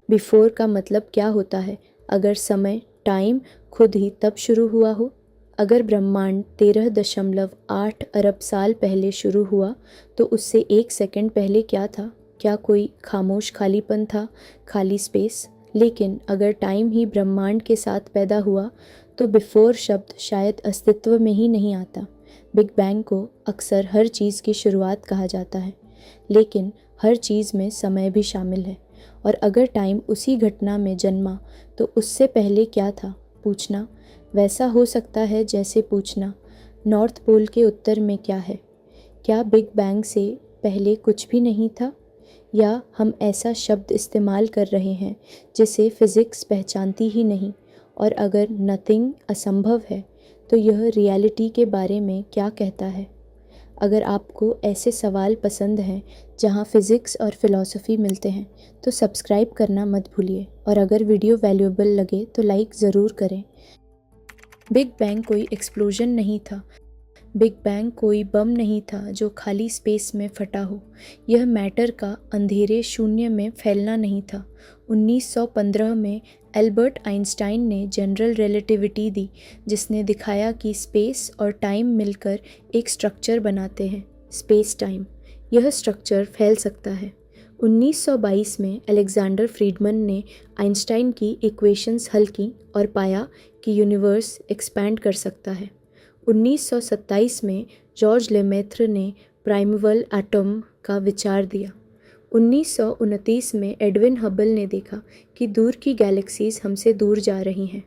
Before का मतलब क्या होता है? अगर समय टाइम खुद ही तब शुरू हुआ हो। अगर ब्रह्मांड 13.8 अरब साल पहले शुरू हुआ तो उससे 1 सेकंड पहले क्या था? क्या कोई खामोश खालीपन था, खाली स्पेस? लेकिन अगर टाइम ही ब्रह्मांड के साथ पैदा हुआ तो बिफोर शब्द शायद अस्तित्व में ही नहीं आता। बिग बैंग को अक्सर हर चीज़ की शुरुआत कहा जाता है, लेकिन हर चीज़ में समय भी शामिल है। और अगर टाइम उसी घटना में जन्मा तो उससे पहले क्या था? पूछना वैसा हो सकता है जैसे पूछना नॉर्थ पोल के उत्तर में क्या है। क्या बिग बैंग से पहले कुछ भी नहीं था? या हम ऐसा शब्द इस्तेमाल कर रहे हैं जिसे फिज़िक्स पहचानती ही नहीं? और अगर नथिंग असंभव है तो यह रियलिटी के बारे में क्या कहता है? अगर आपको ऐसे सवाल पसंद हैं जहां फिज़िक्स और फिलॉसफी मिलते हैं तो सब्सक्राइब करना मत भूलिए, और अगर वीडियो वैल्यूएबल लगे तो लाइक ज़रूर करें। बिग बैंग कोई एक्सप्लोजन नहीं था। बिग बैंग कोई बम नहीं था जो खाली स्पेस में फटा हो। यह मैटर का अंधेरे शून्य में फैलना नहीं था। 1915 में एल्बर्ट आइंस्टाइन ने जनरल रिलेटिविटी दी, जिसने दिखाया कि स्पेस और टाइम मिलकर एक स्ट्रक्चर बनाते हैं, स्पेस टाइम। यह स्ट्रक्चर फैल सकता है। 1922 में अलेक्जेंडर फ्रीडमन ने आइंस्टाइन की इक्वेशंस हल की और पाया कि यूनिवर्स एक्सपैंड कर सकता है। 1927 में जॉर्ज लेमेत्र ने प्राइमवल एटम का विचार दिया। 1929 में एडविन हबल ने देखा कि दूर की गैलेक्सीज हमसे दूर जा रही हैं,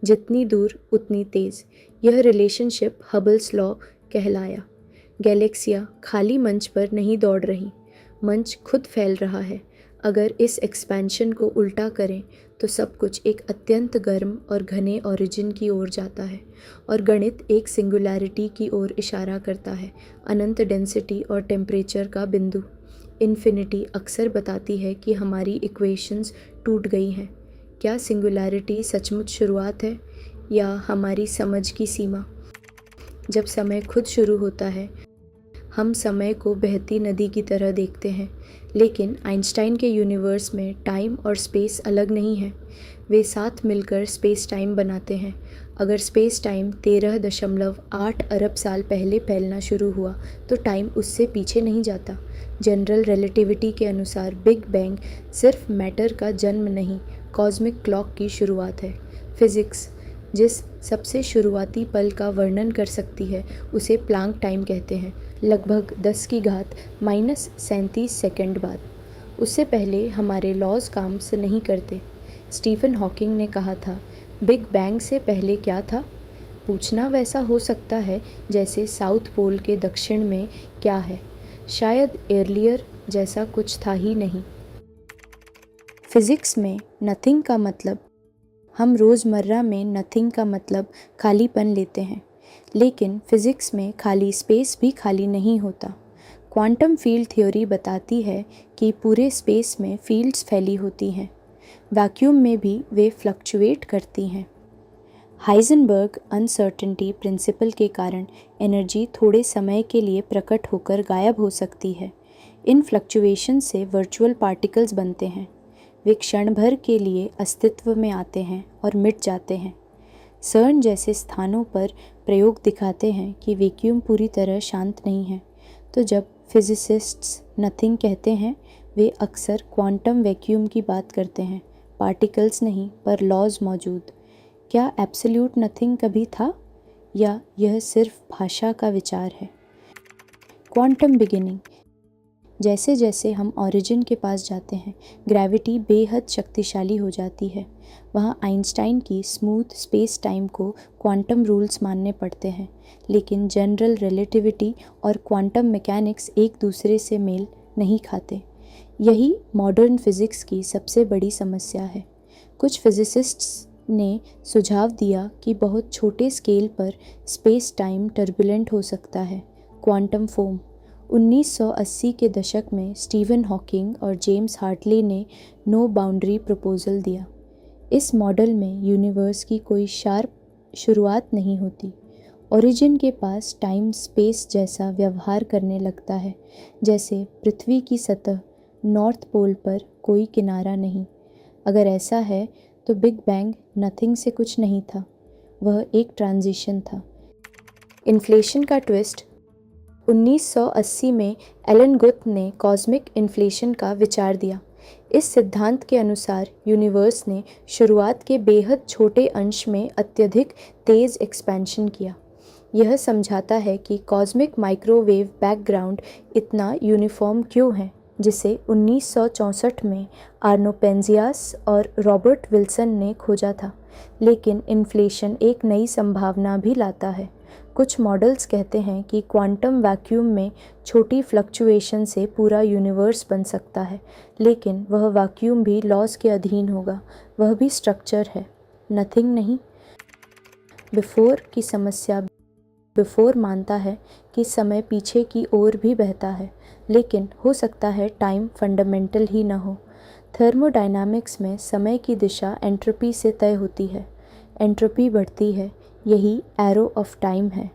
जितनी दूर उतनी तेज़। यह रिलेशनशिप हबल्स लॉ कहलाया। गैलेक्सियाँ खाली मंच पर नहीं दौड़ रही, मंच खुद फैल रहा है। अगर इस एक्सपेंशन को उल्टा करें तो सब कुछ एक अत्यंत गर्म और घने ओरिजिन की ओर जाता है, और गणित एक सिंगुलैरिटी की ओर इशारा करता है, अनंत डेंसिटी और टेम्परेचर का बिंदु। इन्फिनिटी अक्सर बताती है कि हमारी इक्वेशंस टूट गई हैं। क्या सिंगुलैरिटी सचमुच शुरुआत है या हमारी समझ की सीमा? जब समय खुद शुरू होता है हम समय को बहती नदी की तरह देखते हैं, लेकिन आइंस्टाइन के यूनिवर्स में टाइम और स्पेस अलग नहीं है। वे साथ मिलकर स्पेस टाइम बनाते हैं। अगर स्पेस टाइम 13.8 अरब साल पहले फैलना शुरू हुआ तो टाइम उससे पीछे नहीं जाता। जनरल रिलेटिविटी के अनुसार बिग बैंग सिर्फ मैटर का जन्म नहीं, कॉस्मिक क्लॉक की शुरुआत है। फिज़िक्स जिस सबसे शुरुआती पल का वर्णन कर सकती है उसे प्लांक टाइम कहते हैं, लगभग 10⁻³ सेकंड बाद। उससे पहले हमारे लॉज काम से नहीं करते। स्टीफन हॉकिंग ने कहा था, बिग बैंग से पहले क्या था? पूछना वैसा हो सकता है जैसे साउथ पोल के दक्षिण में क्या है। शायद एर्लियर जैसा कुछ था ही नहीं। फिज़िक्स में नथिंग का मतलब, हम रोज़मर्रा में नथिंग का मतलब खालीपन लेते हैं, लेकिन फिज़िक्स में खाली स्पेस भी खाली नहीं होता। क्वांटम फील्ड थ्योरी बताती है कि पूरे स्पेस में फील्ड्स फैली होती हैं। वैक्यूम में भी वे फ्लक्चुएट करती हैं। हाइजेनबर्ग अनसर्टेनिटी प्रिंसिपल के कारण एनर्जी थोड़े समय के लिए प्रकट होकर गायब हो सकती है। इन फ्लक्चुएशन से वर्चुअल पार्टिकल्स बनते हैं। वे क्षण भर के लिए अस्तित्व में आते हैं और मिट जाते हैं। सर्न जैसे स्थानों पर प्रयोग दिखाते हैं कि वैक्यूम पूरी तरह शांत नहीं है। तो जब फिजिसिस्ट्स नथिंग कहते हैं वे अक्सर क्वांटम वैक्यूम की बात करते हैं, पार्टिकल्स नहीं पर लॉज मौजूद। क्या एब्सोल्यूट नथिंग कभी था या यह सिर्फ भाषा का विचार है? क्वांटम बिगिनिंग, जैसे जैसे हम ओरिजिन के पास जाते हैं ग्रेविटी बेहद शक्तिशाली हो जाती है। वहाँ आइंस्टाइन की स्मूथ स्पेस टाइम को क्वांटम रूल्स मानने पड़ते हैं, लेकिन जनरल रिलेटिविटी और क्वांटम मैकेनिक्स एक दूसरे से मेल नहीं खाते। यही मॉडर्न फिज़िक्स की सबसे बड़ी समस्या है। कुछ फिजिसिस्ट्स ने सुझाव दिया कि बहुत छोटे स्केल पर स्पेस टाइम टर्बुलेंट हो सकता है। क्वांटम फोम, 1980 के दशक में स्टीफन हॉकिंग और जेम्स हार्टले ने नो बाउंड्री प्रपोजल दिया। इस मॉडल में यूनिवर्स की कोई शार्प शुरुआत नहीं होती। ओरिजिन के पास टाइम स्पेस जैसा व्यवहार करने लगता है, जैसे पृथ्वी की सतह, नॉर्थ पोल पर कोई किनारा नहीं। अगर ऐसा है तो बिग बैंग नथिंग से कुछ नहीं था, वह एक ट्रांजिशन था। इन्फ्लेशन का ट्विस्ट। 1980 में एलन गुथ ने कॉस्मिक इन्फ्लेशन का विचार दिया। इस सिद्धांत के अनुसार यूनिवर्स ने शुरुआत के बेहद छोटे अंश में अत्यधिक तेज़ एक्सपेंशन किया। यह समझाता है कि कॉस्मिक माइक्रोवेव बैकग्राउंड इतना यूनिफॉर्म क्यों है, जिसे 1964 में आर्नो पेंजियास और रॉबर्ट विल्सन ने खोजा था। लेकिन इन्फ्लेशन एक नई संभावना भी लाता है। कुछ मॉडल्स कहते हैं कि क्वांटम वैक्यूम में छोटी फ्लक्चुएशन से पूरा यूनिवर्स बन सकता है, लेकिन वह वैक्यूम भी लॉज के अधीन होगा, वह भी स्ट्रक्चर है, नथिंग नहीं। बिफोर की समस्या। बिफोर मानता है कि समय पीछे की ओर भी बहता है, लेकिन हो सकता है टाइम फंडामेंटल ही न हो। थर्मोडायनामिक्स में समय की दिशा एंट्रोपी से तय होती है। एंट्रोपी बढ़ती है, यही एरो ऑफ टाइम है।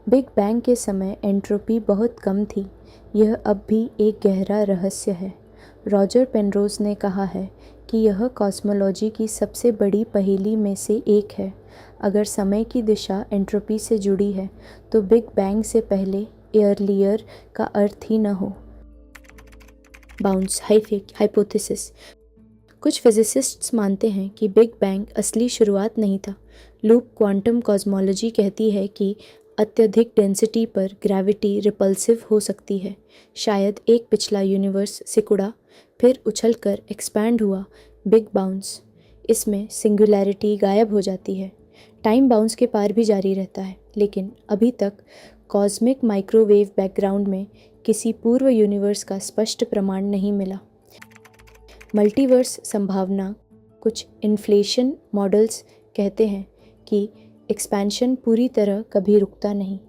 बिग बैंग के समय एंट्रोपी बहुत कम थी। यह अब भी एक गहरा रहस्य है। रॉजर पेनरोज ने कहा है कि यह कॉस्मोलॉजी की सबसे बड़ी पहेली में से एक है। अगर समय की दिशा एंट्रोपी से जुड़ी है तो बिग बैंग से पहले एयरलियर का अर्थ ही न हो। Bounce hypothesis. कुछ फिजिसिस्ट्स मानते हैं कि बिग बैंग असली शुरुआत नहीं था। लूप क्वांटम कॉस्मोलॉजी कहती है कि अत्यधिक डेंसिटी पर ग्रेविटी रिपल्सिव हो सकती है। शायद एक पिछला यूनिवर्स सिकुड़ा, फिर उछलकर एक्सपैंड हुआ, बिग बाउंस। इसमें सिंगुलैरिटी गायब हो जाती है। टाइम बाउंस के पार भी जारी रहता है, लेकिन अभी तक कॉस्मिक माइक्रोवेव बैकग्राउंड में किसी पूर्व यूनिवर्स का स्पष्ट प्रमाण नहीं मिला। मल्टीवर्स संभावना। कुछ इन्फ्लेशन मॉडल्स कहते हैं कि एक्सपेंशन पूरी तरह कभी रुकता नहीं।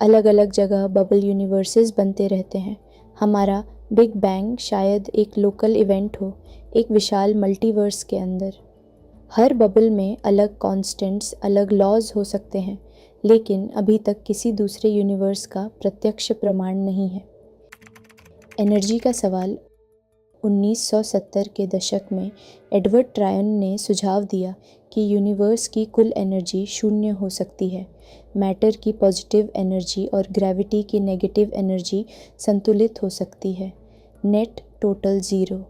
अलग अलग जगह बबल यूनिवर्सेस बनते रहते हैं। हमारा बिग बैंग शायद एक लोकल इवेंट हो, एक विशाल मल्टीवर्स के अंदर। हर बबल में अलग कॉन्स्टेंट्स, अलग लॉज हो सकते हैं, लेकिन अभी तक किसी दूसरे यूनिवर्स का प्रत्यक्ष प्रमाण नहीं है। एनर्जी का सवाल। 1970 के दशक में एडवर्ड ट्रायन ने सुझाव दिया कि यूनिवर्स की कुल एनर्जी शून्य हो सकती है। मैटर की पॉजिटिव एनर्जी और ग्रेविटी की नेगेटिव एनर्जी संतुलित हो सकती है, नेट टोटल ज़ीरो।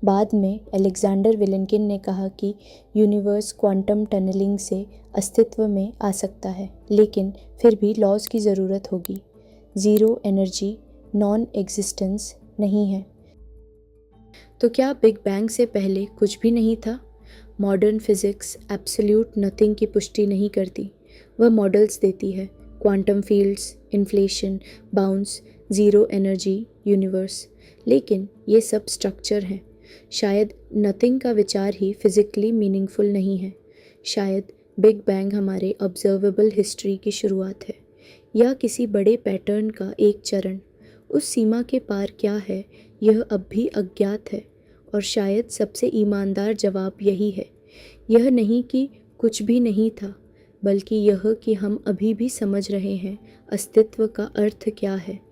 बाद में अलेक्जेंडर विलेनकिन ने कहा कि यूनिवर्स क्वांटम टनलिंग से अस्तित्व में आ सकता है, लेकिन फिर भी लॉज की ज़रूरत होगी। ज़ीरो एनर्जी नॉन एग्जिस्टेंस नहीं है। तो क्या बिग बैंग से पहले कुछ भी नहीं था? मॉडर्न फिज़िक्स एब्सोल्यूट नथिंग की पुष्टि नहीं करती। वह मॉडल्स देती है, quantum fields, inflation, bounce, zero energy, universe. लेकिन ये सब स्ट्रक्चर हैं। शायद नथिंग का विचार ही फिज़िकली मीनिंगफुल नहीं है। शायद बिग बैंग हमारे ऑब्जर्वेबल हिस्ट्री की शुरुआत है, या किसी बड़े पैटर्न का एक चरण। उस सीमा के पार क्या है, यह अब भी अज्ञात है, और शायद सबसे ईमानदार जवाब यही है। यह नहीं कि कुछ भी नहीं था, बल्कि यह कि हम अभी भी समझ रहे हैं अस्तित्व का अर्थ क्या है।